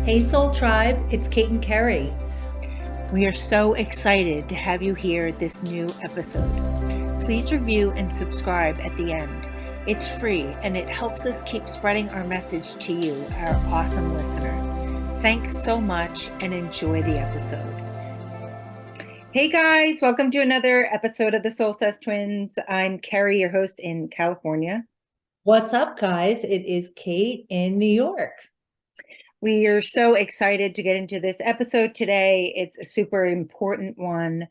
Hey Soul Tribe, it's Kate and Kerry. We are so excited to have you hear this new episode. Please review and subscribe at the end. It's free and it helps us keep spreading our message to you, our awesome listener. Thanks so much and enjoy the episode. Hey guys, welcome to another episode of the Soulsessed Twins. I'm Kerry, your host in California. What's up, guys? It is Kate in New York. We are so excited to get into this episode today. It's a super important one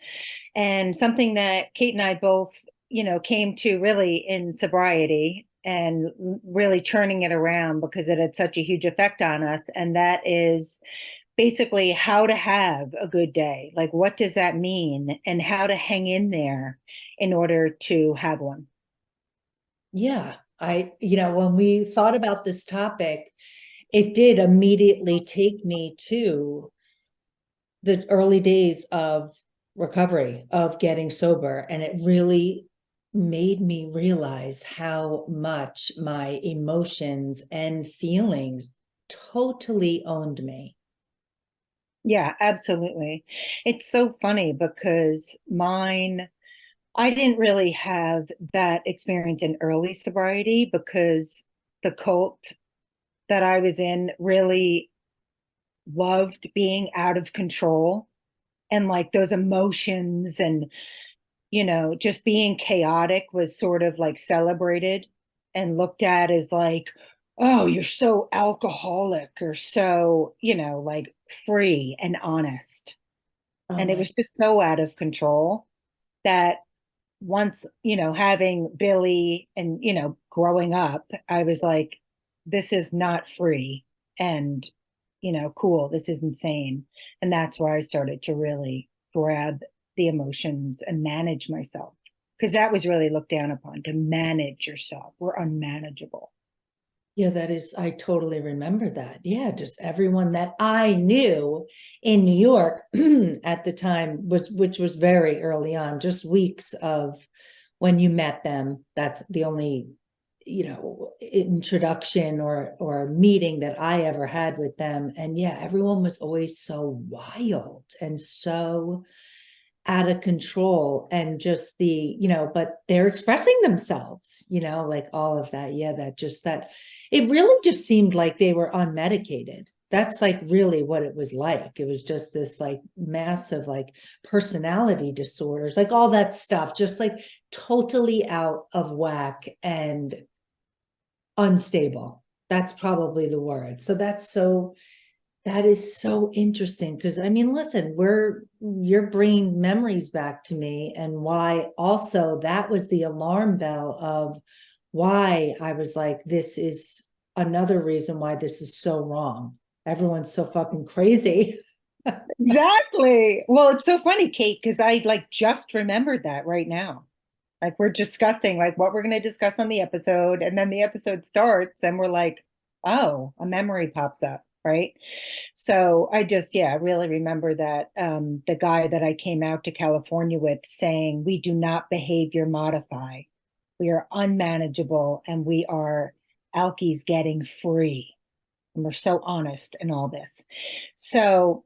and something that Kate and I both, came to really in sobriety and really turning it around because it had such a huge effect on us. And that is basically how to have a good day. Like, what does that mean and how to hang in there in order to have one? Yeah, when we thought about this topic, it did immediately take me to the early days of recovery, of getting sober. And it really made me realize how much my emotions and feelings totally owned me. Yeah, absolutely. It's so funny because I didn't really have that experience in early sobriety because the cult that I was in really loved being out of control and like those emotions and, just being chaotic was sort of like celebrated and looked at as like, oh, you're so alcoholic or so, like free and honest. Oh And it my, was just so out of control that once, having Billy and, growing up, I was like, this is not free and, cool. This is insane. And that's where I started to really grab the emotions and manage myself because that was really looked down upon to manage yourself. We're unmanageable. yeah, I totally remember that. Yeah, just everyone that I knew in New York at the time which was very early on, just weeks of when you met them. That's the only, introduction or meeting that I ever had with them. And yeah, everyone was always so wild and so out of control and just but they're expressing themselves, like all of that. Yeah, that it really just seemed like they were unmedicated. That's like really what it was like. It was just this like massive like personality disorders, like all that stuff, just like totally out of whack and unstable. That's probably the word. That is so interesting because I mean, listen, you're bringing memories back to me, and why also that was the alarm bell of why I was like, this is another reason why this is so wrong. Everyone's so fucking crazy. Exactly. Well, it's so funny, Kate, because I like just remembered that right now. Like we're discussing like what we're going to discuss on the episode, and then the episode starts, and we're like, oh, a memory pops up, right? So I just, yeah, I really remember that the guy that I came out to California with saying, we do not behavior modify. We are unmanageable and we are alkies getting free. And we're so honest in all this. So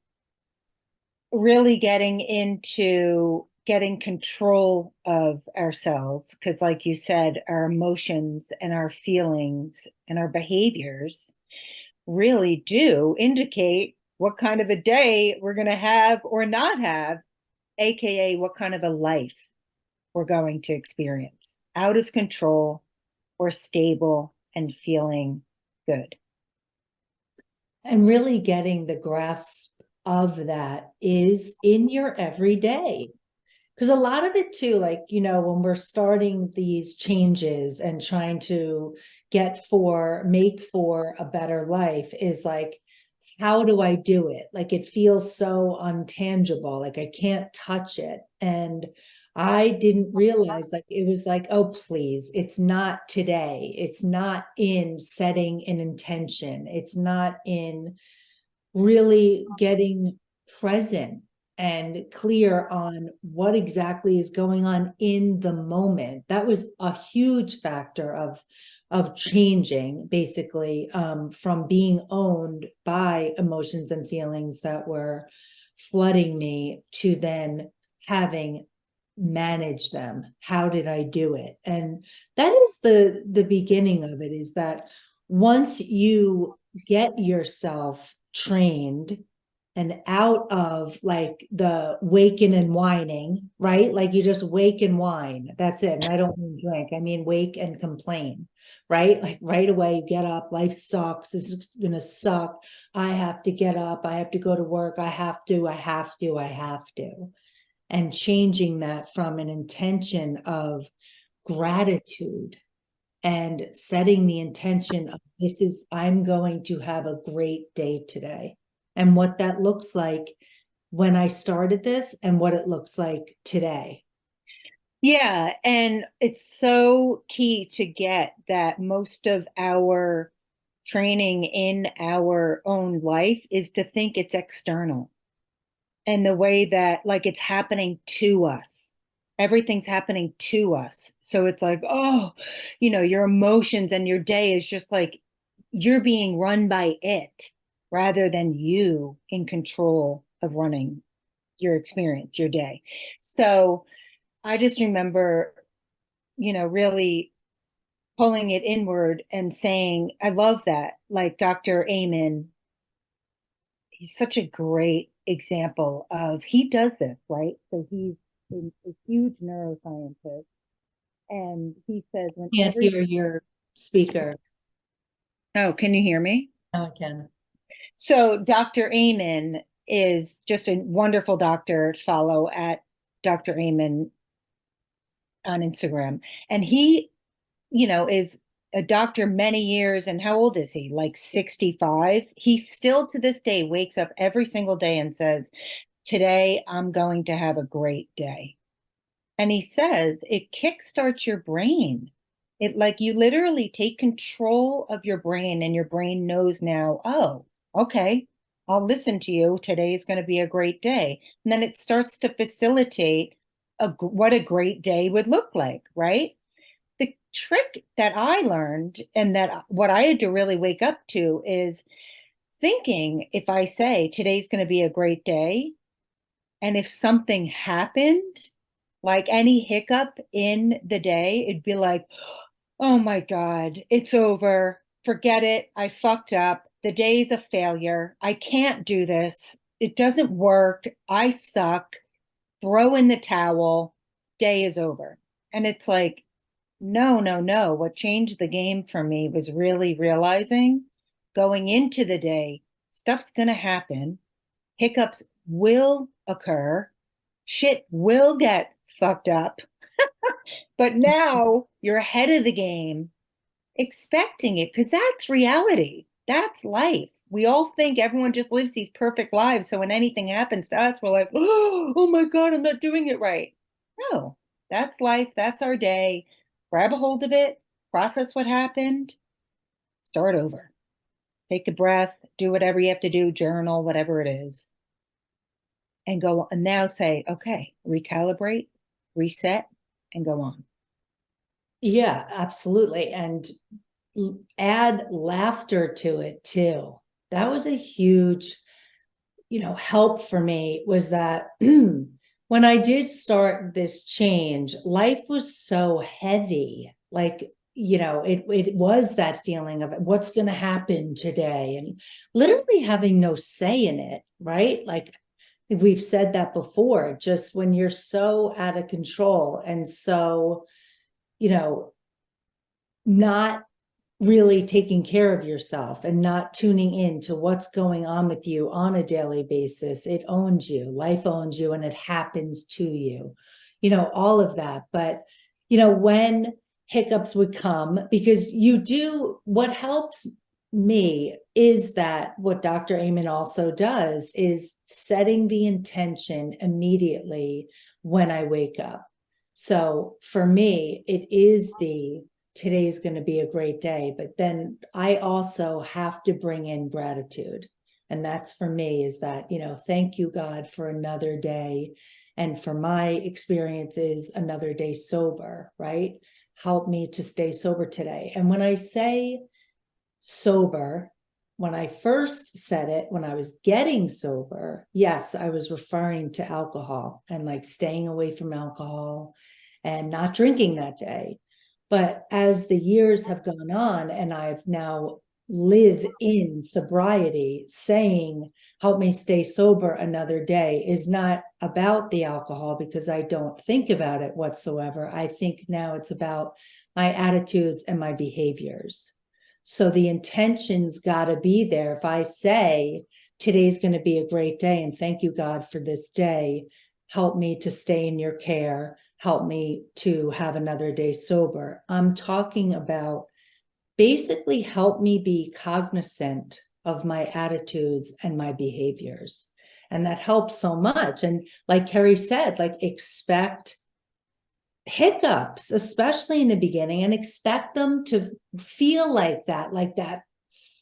really getting into getting control of ourselves because like you said, our emotions and our feelings and our behaviors really do indicate what kind of a day we're going to have or not have, aka what kind of a life we're going to experience, out of control or stable and feeling good. And really getting the grasp of that is in your everyday. Because a lot of it too, like, when we're starting these changes and trying to make for a better life is like, how do I do it? Like, it feels so untangible, like I can't touch it. And I didn't realize, like, it was like, oh, please, it's not today. It's not in setting an intention. It's not in really getting present and clear on what exactly is going on in the moment. That was a huge factor of changing, basically, from being owned by emotions and feelings that were flooding me to then having managed them. How did I do it? And that is the beginning of it, is that once you get yourself trained and out of like the waking and whining, right? Like you just wake and whine. That's it. And I don't mean drink, I mean wake and complain, right? Like right away, you get up, life sucks. This is going to suck. I have to get up. I have to go to work. I have to, I have to, I have to. And changing that from an intention of gratitude and setting the intention of this is, I'm going to have a great day today. And what that looks like when I started this and what it looks like today. Yeah, and it's so key to get that most of our training in our own life is to think it's external, and the way that like it's happening to us. Everything's happening to us. So it's like, oh, your emotions and your day is just like you're being run by it rather than you in control of running your experience, your day. So I just remember, really pulling it inward and saying, I love that. Like Dr. Amen, he's such a great example of, he does this, right? So he's a huge neuroscientist. And he says, Can't whenever, hear your speaker. oh, can you hear me? Now I can. So Dr. Amen is just a wonderful doctor to follow at Dr. Amen on Instagram. And he, is a doctor many years. And how old is he? Like 65. He still to this day wakes up every single day and says, today I'm going to have a great day. And he says it kickstarts your brain. It like you literally take control of your brain, and your brain knows now, oh, okay, I'll listen to you. Today is going to be a great day. And then it starts to facilitate what a great day would look like, right? The trick that I learned, and that what I had to really wake up to, is thinking, if I say today's going to be a great day, and if something happened, like any hiccup in the day, it'd be like, oh my God, it's over. Forget it. I fucked up. The day's a failure. I can't do this. It doesn't work. I suck. Throw in the towel. Day is over. And it's like, no, no, no. What changed the game for me was really realizing, going into the day, stuff's going to happen. Hiccups will occur. Shit will get fucked up. But now you're ahead of the game, expecting it, because that's reality. That's life. We all think everyone just lives these perfect lives. So when anything happens to us, we're like, oh my God, I'm not doing it right. No, that's life. That's our day. Grab a hold of it, process what happened, start over. Take a breath, do whatever you have to do, journal, whatever it is, and go and now say, okay, recalibrate, reset, and go on. Yeah, absolutely. And add laughter to it too. That was a huge, help for me, was that when I did start this change, life was so heavy. Like, it was that feeling of what's going to happen today, and literally having no say in it, right? Like we've said that before, just when you're so out of control and so, you know, not really taking care of yourself and not tuning in to what's going on with you on a daily basis. It owns you, life owns you, and it happens to you, all of that. But, when hiccups would come, because what helps me is that what Dr. Amen also does is setting the intention immediately when I wake up. So for me, it is today's going to be a great day. But then I also have to bring in gratitude. And that's for me, is that, thank you, God, for another day. And for my experience is another day sober, right? Help me to stay sober today. And when I say sober, when I first said it, when I was getting sober, yes, I was referring to alcohol and like staying away from alcohol and not drinking that day. But as the years have gone on and I've now live in sobriety, saying, help me stay sober another day, is not about the alcohol, because I don't think about it whatsoever. I think now it's about my attitudes and my behaviors. So the intention's got to be there. If I say, today's going to be a great day and thank you, God, for this day, help me to stay in your care, help me to have another day sober. I'm talking about basically help me be cognizant of my attitudes and my behaviors. And that helps so much. And like Kerry said, like expect hiccups, especially in the beginning, and expect them to feel like that,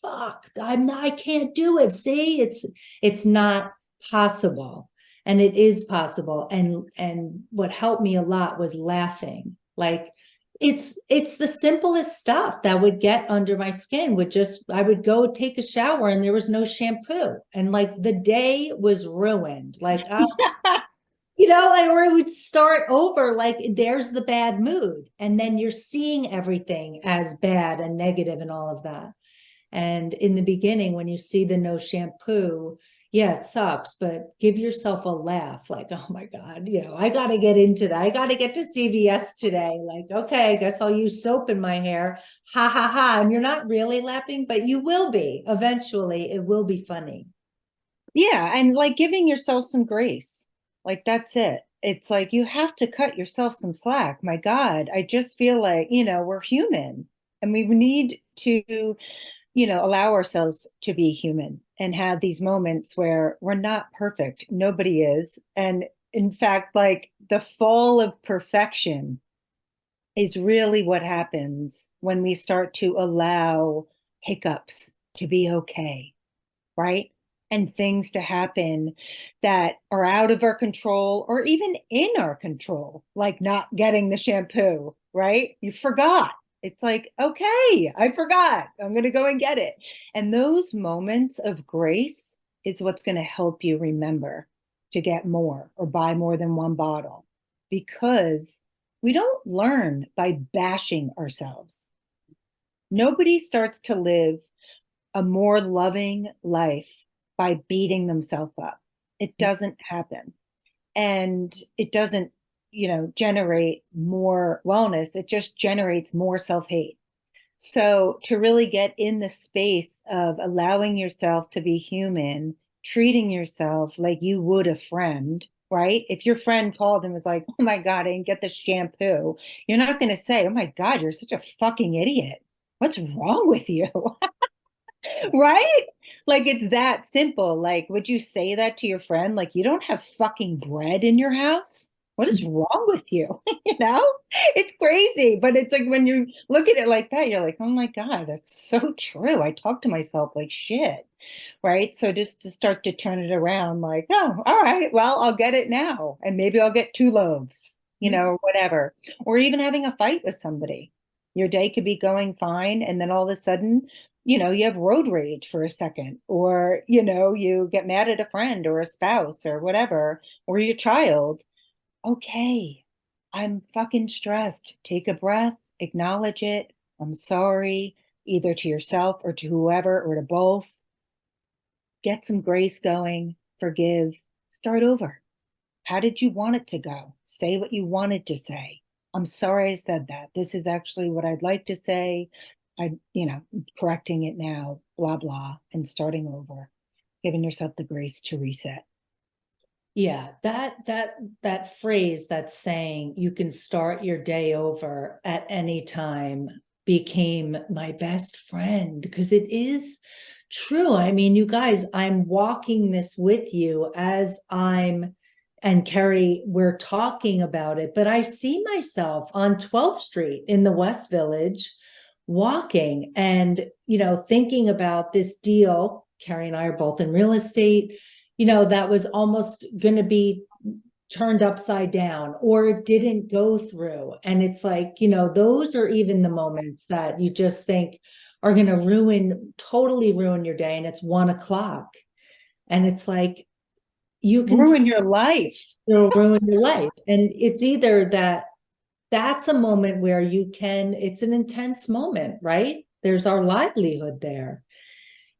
fuck, I can't do it. See, it's not possible. And it is possible. And what helped me a lot was laughing. Like it's the simplest stuff that would get under my skin. I would go take a shower and there was no shampoo. And like the day was ruined. Like or it would start over, like there's the bad mood. And then you're seeing everything as bad and negative and all of that. And in the beginning, when you see the no shampoo, yeah, it sucks, but give yourself a laugh. Like, oh my God, I got to get into that. I got to get to CVS today. Like, okay, I guess I'll use soap in my hair. Ha ha ha. And you're not really laughing, but you will be. Eventually, it will be funny. Yeah, and like giving yourself some grace. Like that's it. It's like you have to cut yourself some slack. My God, I just feel like, we're human and we need to, allow ourselves to be human and have these moments where we're not perfect. Nobody is. And in fact, like the fall of perfection is really what happens when we start to allow hiccups to be okay, right? And things to happen that are out of our control or even in our control, like not getting the shampoo, right? You forgot. It's like, okay, I forgot. I'm going to go and get it. And those moments of grace is what's going to help you remember to get more or buy more than one bottle, because we don't learn by bashing ourselves. Nobody starts to live a more loving life by beating themselves up. It doesn't happen. And it doesn't, generate more wellness. It just generates more self-hate. So to really get in the space of allowing yourself to be human, treating yourself like you would a friend, right? If your friend called and was like, oh my God, I didn't get the shampoo, you're not going to say, oh my God, you're such a fucking idiot. What's wrong with you? Right? Like it's that simple. Like, would you say that to your friend? Like, you don't have fucking bread in your house? What is wrong with you? It's crazy. But it's like when you look at it like that, you're like, oh my God, that's so true. I talk to myself like shit. Right. So just to start to turn it around, like, oh, all right, well, I'll get it now. And maybe I'll get 2 loaves, whatever. Or even having a fight with somebody. Your day could be going fine. And then all of a sudden, you have road rage for a second, or, you get mad at a friend or a spouse or whatever, or your child. Okay, I'm fucking stressed. Take a breath, acknowledge it. I'm sorry, either to yourself or to whoever or to both. Get some grace going, forgive, start over. How did you want it to go? Say what you wanted to say. I'm sorry I said that. This is actually what I'd like to say. Correcting it now, blah, blah, and starting over, giving yourself the grace to reset. Yeah, that phrase, that saying, you can start your day over at any time, became my best friend, because it is true. I mean, you guys, I'm walking this with you as and Kerry, we're talking about it, but I see myself on 12th Street in the West Village walking and, thinking about this deal Kerry and I are both in real estate, that was almost going to be turned upside down or it didn't go through. And it's like, those are even the moments that you just think are going to totally ruin your day. And it's 1 o'clock. And it's like, you can Ruin your life. still ruin your life. And it's either that's a moment where it's an intense moment, right? There's our livelihood there.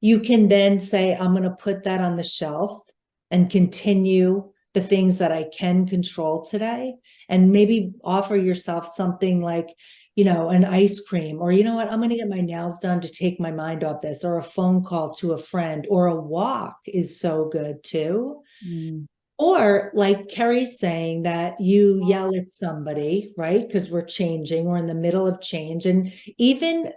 You can then say, I'm going to put that on the shelf and continue the things that I can control today, and maybe offer yourself something like, an ice cream, or, what, I'm going to get my nails done to take my mind off this, or a phone call to a friend, or a walk is so good too. Mm. Or like Kerry's saying, that you yell at somebody, right? Because we're in the middle of change. And even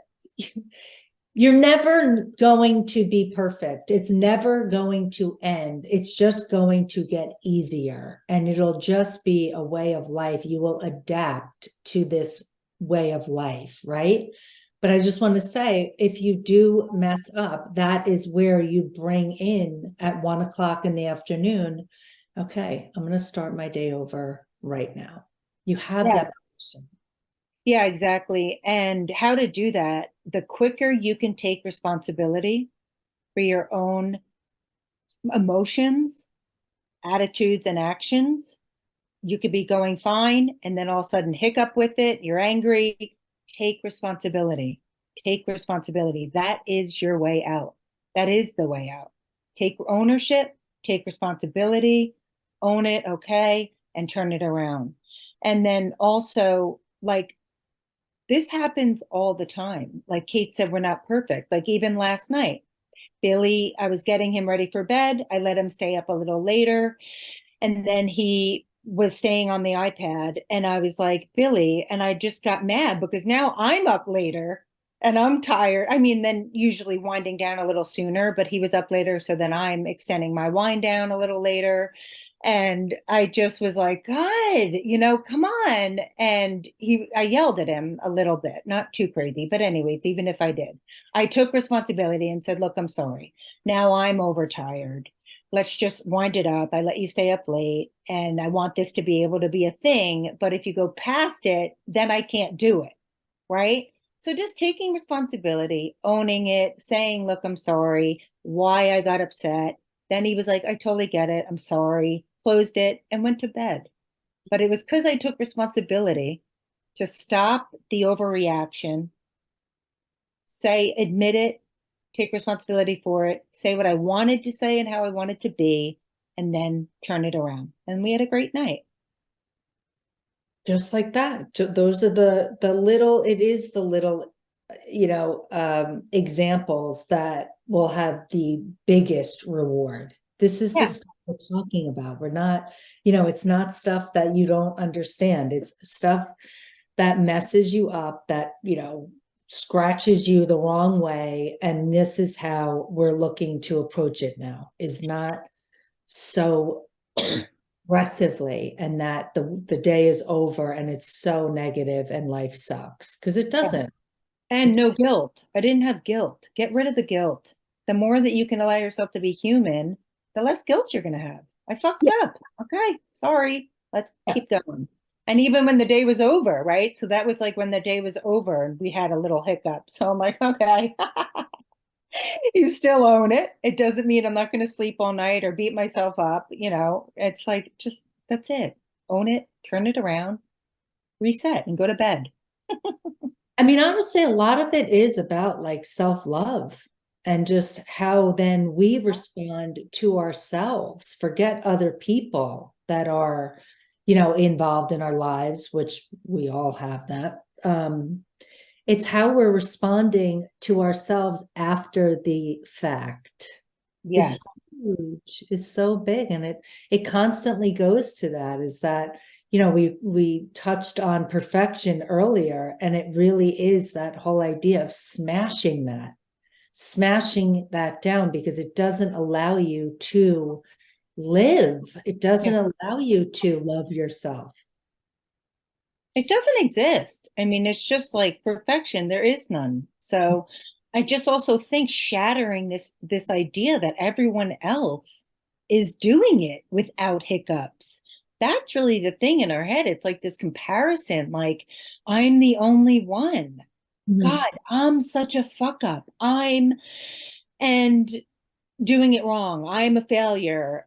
you're never going to be perfect. It's never going to end. It's just going to get easier. And it'll just be a way of life. You will adapt to this way of life, right? But I just want to say, if you do mess up, that is where you bring in at 1 o'clock in the afternoon. Okay, I'm going to start my day over right now. You have Yeah. that option. Yeah, exactly. And how to do that, the quicker you can take responsibility for your own emotions, attitudes, and actions, you could be going fine. And then all of a sudden, hiccup with it. You're angry. Take responsibility. Take responsibility. That is your way out. That is the way out. Take ownership, take responsibility, own it, okay, and turn it around. And then also, like, this happens all the time. Like Kate said, we're not perfect. Like even last night, Billy, I was getting him ready for bed. I let him stay up a little later. And then he was staying on the iPad. And I was like, Billy, and I just got mad because now I'm up later and I'm tired. I mean, then usually winding down a little sooner, but he was up later. So then I'm extending my wind down a little later. And I just was like, God, come on. And I yelled at him a little bit, not too crazy, but anyways, even if I did, I took responsibility and said, look, I'm sorry. Now I'm overtired. Let's just wind it up. I let you stay up late and I want this to be able to be a thing. But if you go past it, then I can't do it. Right. So just taking responsibility, owning it, saying, look, I'm sorry, why I got upset. Then he was like, I totally get it. I'm sorry, closed it and went to bed. But it was because I took responsibility to stop the overreaction, say, admit it, take responsibility for it, say what I wanted to say and how I wanted to be, and then turn it around. And we had a great night. Just like that. Those are the little, it is the little, examples that will have the biggest reward. This is the Yeah. stuff we're talking about. We're not, it's not stuff that you don't understand. It's stuff that messes you up, that, scratches you the wrong way. And this is how we're looking to approach it now, is not so aggressively, and that the day is over and it's so negative and life sucks, because it doesn't. And It's no guilt. I didn't have guilt. Get rid of the guilt. The more that you can allow yourself to be human, the less guilt you're going to have. I fucked yeah, up. Okay, sorry. Let's yeah. keep going. And even when the day was over, right? So that was like when the day was over and we had a little hiccup. So I'm like, okay, you still own it. It doesn't mean I'm not going to sleep all night or beat myself up. It's like, just that's it. Own it, turn it around, reset, and go to bed. I mean, honestly, a lot of it is about like self-love, and just how then we respond to ourselves. Forget other people that are, involved in our lives, which we all have that. It's how we're responding to ourselves after the fact is Yes. huge, is so big. And it constantly goes to that, is that, we touched on perfection earlier, and it really is that whole idea of smashing that down, because it doesn't allow you to live. It doesn't allow you to love yourself. It doesn't exist. I mean, it's just like perfection. There is none. So I just also think shattering this idea that everyone else is doing it without hiccups. That's really the thing in our head. It's like this comparison, like I'm the only one. Mhm. God, I'm such a fuck up. I'm and doing it wrong. I'm a failure,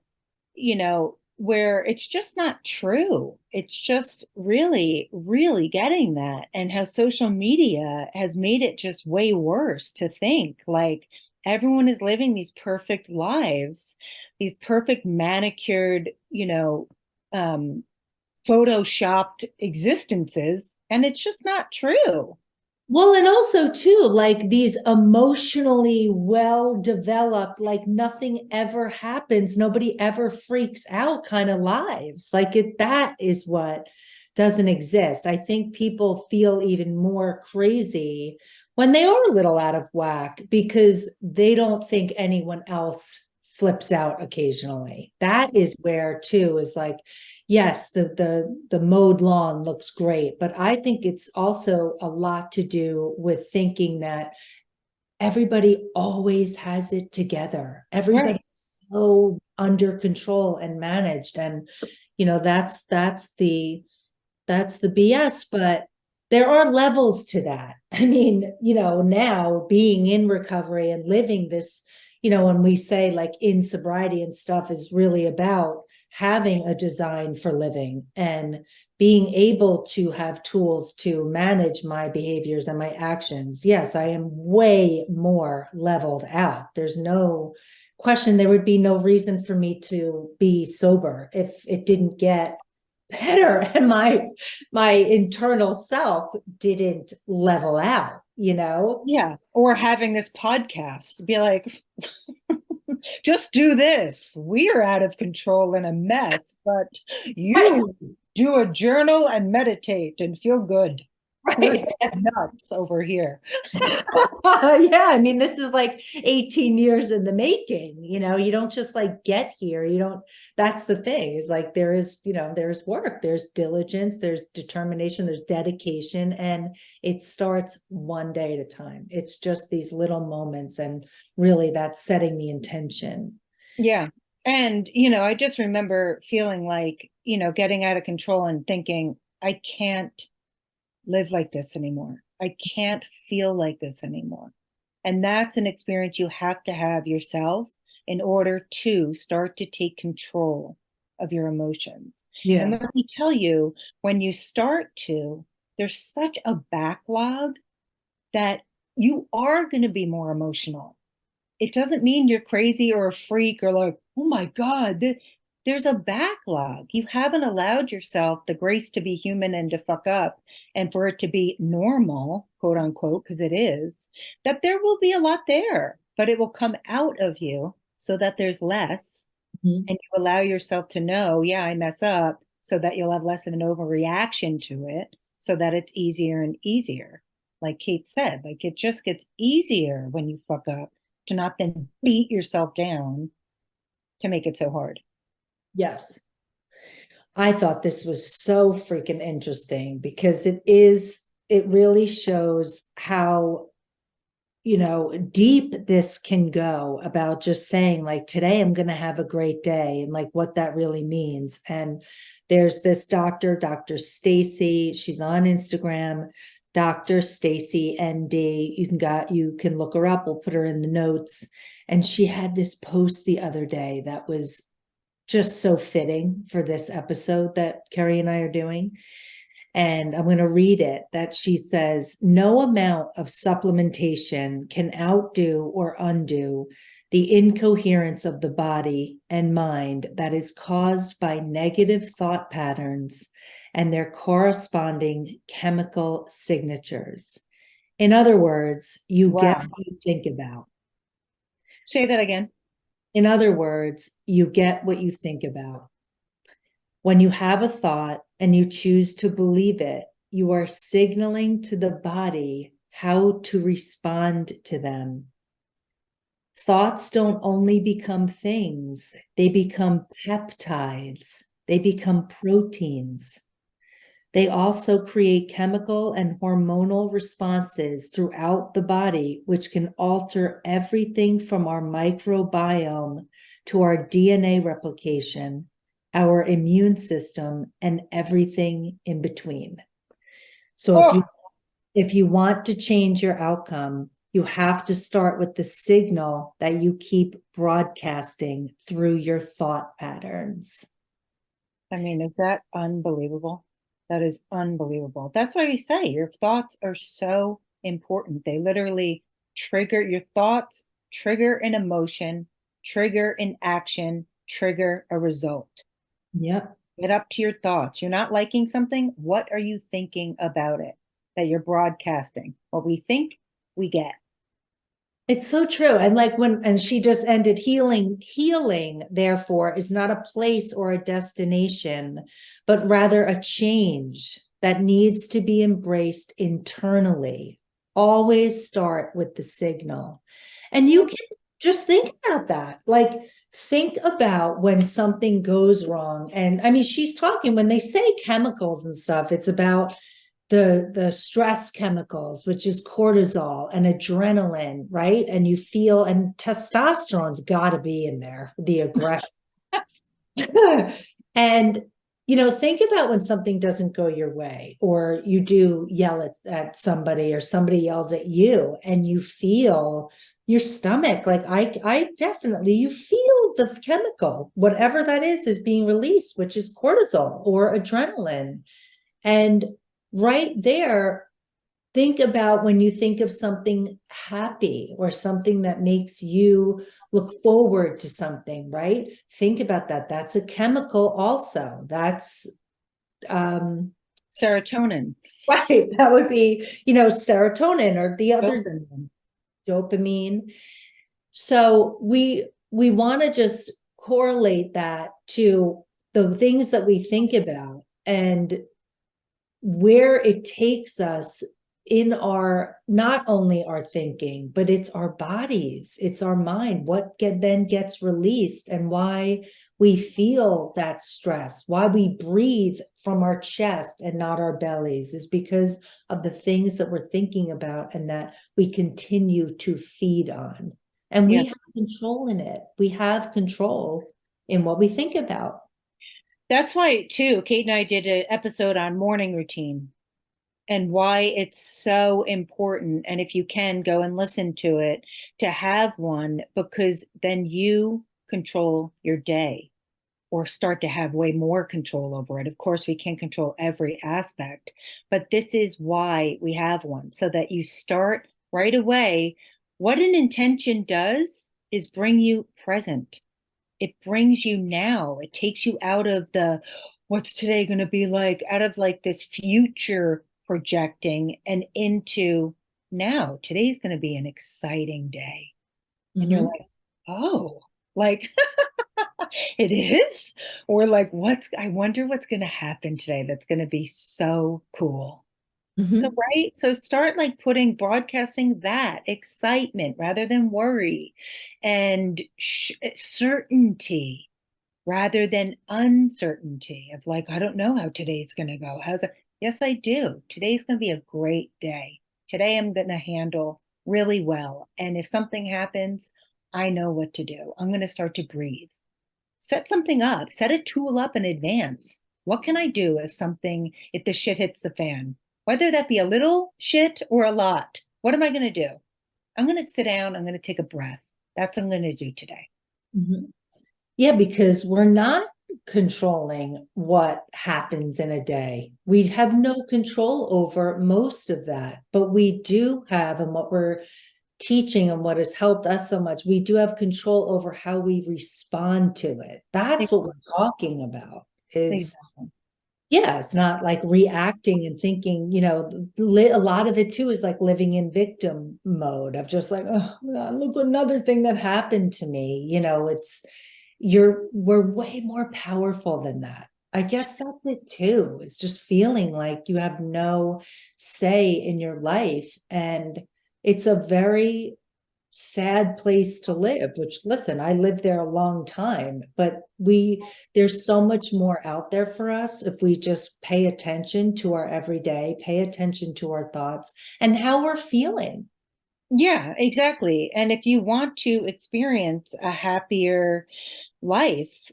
where it's just not true. It's just really, really getting that. And how social media has made it just way worse to think like everyone is living these perfect lives, these perfect manicured, um, photoshopped existences. And it's just not true. Well, and also too, like these emotionally well developed, like nothing ever happens, nobody ever freaks out kind of lives. Like that is what doesn't exist. I think people feel even more crazy when they are a little out of whack because they don't think anyone else flips out occasionally. That is where too is like, yes, the mowed lawn looks great, but I think it's also a lot to do with thinking that everybody always has it together. Everybody's Right. so under control and managed. And that's the BS, but there are levels to that. I mean, now being in recovery and living this, when we say like in sobriety and stuff is really about having a design for living and being able to have tools to manage my behaviors and my actions. Yes, I am way more leveled out. There's no question. There would be no reason for me to be sober if it didn't get better and my internal self didn't level out. Yeah. Or having this podcast be like, just do this. We're out of control and a mess, but Right. you do a journal and meditate and feel good. We're Right. nuts over here. Yeah, I mean, this is like 18 years in the making. You don't just like get here. You don't, that's the thing. Is like there's work, there's diligence, there's determination, there's dedication, and it starts one day at a time. It's just these little moments, and really that's setting the intention. Yeah. And, I just remember feeling like, getting out of control and thinking, I can't live like this anymore. I can't feel like this anymore. And that's an experience you have to have yourself in order to start to take control of your emotions. And Yeah. let me tell you, when you start to, there's such a backlog that you are going to be more emotional. It doesn't mean you're crazy or a freak or like, oh my God, there's a backlog. You haven't allowed yourself the grace to be human and to fuck up and for it to be normal, quote unquote, because it is, that there will be a lot there, but it will come out of you so that there's less. Mhm. And you allow yourself to know, yeah, I mess up, so that you'll have less of an overreaction to it, so that it's easier and easier. Like Kate said, like it just gets easier when you fuck up to not then beat yourself down to make it so hard. Yes. I thought this was so freaking interesting because it really shows how, deep this can go about just saying, like, today I'm going to have a great day and like what that really means. And there's this doctor, Dr. Stacy, she's on Instagram, Dr. Stacy ND. You can look her up. We'll put her in the notes. And she had this post the other day that was just so fitting for this episode that Kerry and I are doing. And I'm going to read it that she says, no amount of supplementation can outdo or undo the incoherence of the body and mind that is caused by negative thought patterns and their corresponding chemical signatures. In other words, you get Wow. what you think about. Say that again. In other words, you get what you think about. When you have a thought and you choose to believe it, you are signaling to the body how to respond to them. Thoughts don't only become things, they become peptides, they become proteins. They also create chemical and hormonal responses throughout the body, which can alter everything from our microbiome to our DNA replication, our immune system, and everything in between. So Oh, if you want to change your outcome, you have to start with the signal that you keep broadcasting through your thought patterns. I mean, is that unbelievable? That is unbelievable. That's why we say your thoughts are so important. They literally trigger your thoughts, trigger an emotion, trigger an action, trigger a result. Yep. Get up to your thoughts. You're not liking something. What are you thinking about it that you're broadcasting? What we think, we get. It's so true. And like and she just ended healing, therefore, is not a place or a destination, but rather a change that needs to be embraced internally. Always start with the signal. And you can just think about that. Like, think about when something goes wrong. And I mean, she's talking when they say chemicals and stuff, it's about the stress chemicals, which is cortisol and adrenaline, right? And you feel, and testosterone's got to be in there, the aggression. And think about when something doesn't go your way, or you do yell at somebody, or somebody yells at you, and you feel your stomach, like I definitely, you feel the chemical, whatever that is being released, which is cortisol or adrenaline. And right there, think about when you think of something happy or something that makes you look forward to something, right? Think about that. That's a chemical also. That's Serotonin. right. That would be, serotonin, or the other Dopamine. dopamine. So we want to just correlate that to the things that we think about and where it takes us in our, not only our thinking, but it's our bodies, it's our mind, then gets released, and why we feel that stress, why we breathe from our chest and not our bellies, is because of the things that we're thinking about and that we continue to feed on. And Yeah. we have control in it. We have control in what we think about. That's why, too, Kate and I did an episode on morning routine and why it's so important. And if you can, go and listen to it, to have one, because then you control your day or start to have way more control over it. Of course, we can't control every aspect, but this is why we have one, so that you start right away. What an intention does is bring you present. It brings you now. It takes you out of the what's today going to be like, out of like this future projecting and into now. Today's going to be an exciting day. And you're Mhm. like, oh, like it is? Or like, I wonder what's going to happen today that's going to be so cool. So, Mhm. right. So start like broadcasting that excitement rather than worry and certainty rather than uncertainty of like, I don't know how today's going to go. How's it? Yes, I do. Today's going to be a great day. Today I'm going to handle really well. And if something happens, I know what to do. I'm going to start to breathe. Set something up, set a tool up in advance. What can I do if the shit hits the fan? Whether that be a little shit or a lot, what am I going to do? I'm going to sit down. I'm going to take a breath. That's what I'm going to do today. Mhm. Yeah, because we're not controlling what happens in a day. We have no control over most of that, but we do have, and what we're teaching and what has helped us so much, we do have control over how we respond to it. That's what we're talking about is, Exactly. yeah, it's not like reacting and thinking, a lot of it too is like living in victim mode of just like, oh God, look, another thing that happened to me. We're way more powerful than that. I guess that's it too. It's just feeling like you have no say in your life. And it's a very sad place to live, which listen, I lived there a long time, but there's so much more out there for us if we just pay attention to our everyday, pay attention to our thoughts and how we're feeling. Yeah, exactly. And if you want to experience a happier life,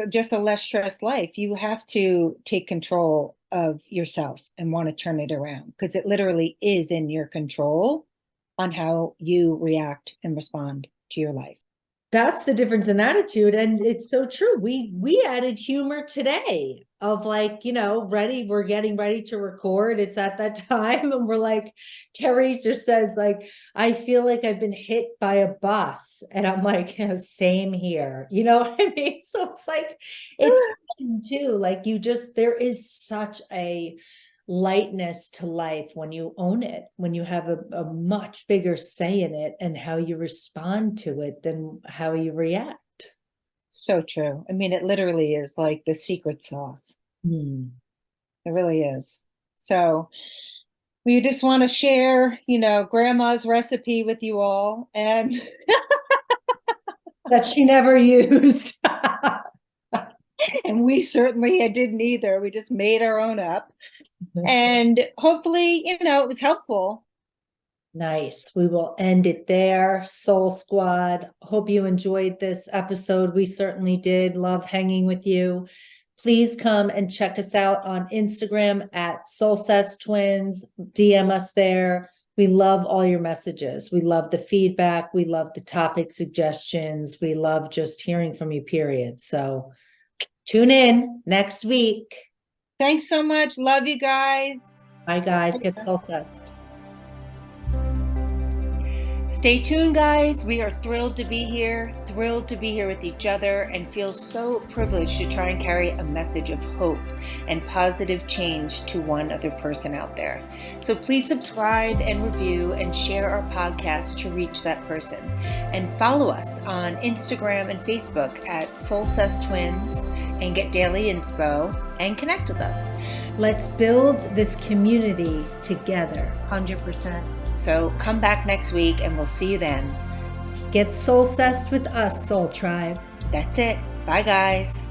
just a less stressed life, you have to take control of yourself and want to turn it around because it literally is in your control on how you react and respond to your life. That's the difference in attitude. And it's so true. We added humor today of like, we're getting ready to record. It's at that time. And we're like, Kerry just says, like, I feel like I've been hit by a bus. And I'm like, same here. You know what I mean? So it's like, it's fun too. Like there is such a lightness to life when you own it, when you have a much bigger say in it and how you respond to it than how you react. So true. I mean, it literally is like the secret sauce. Hmm. It really is. So we just want to share, grandma's recipe with you all. And That she never used. and we certainly didn't either. We just made our own up. And hopefully, it was helpful. Nice. We will end it there. Soul Squad. Hope you enjoyed this episode. We certainly did. Love hanging with you. Please come and check us out on Instagram at Soulsessed Twins. DM us there. We love all your messages. We love the feedback. We love the topic suggestions. We love just hearing from you, period. So tune in next week. Thanks so much. Love you guys. Bye, guys. Get soul-sessed. Stay tuned, guys. We are thrilled to be here with each other, and feel so privileged to try and carry a message of hope and positive change to one other person out there. So please subscribe and review and share our podcast to reach that person. And follow us on Instagram and Facebook at Soulsessed Twins and get daily inspo and connect with us. Let's build this community together. 100%. So come back next week and we'll see you then. Get soul-sessed with us, Soul Tribe. That's it. Bye, guys.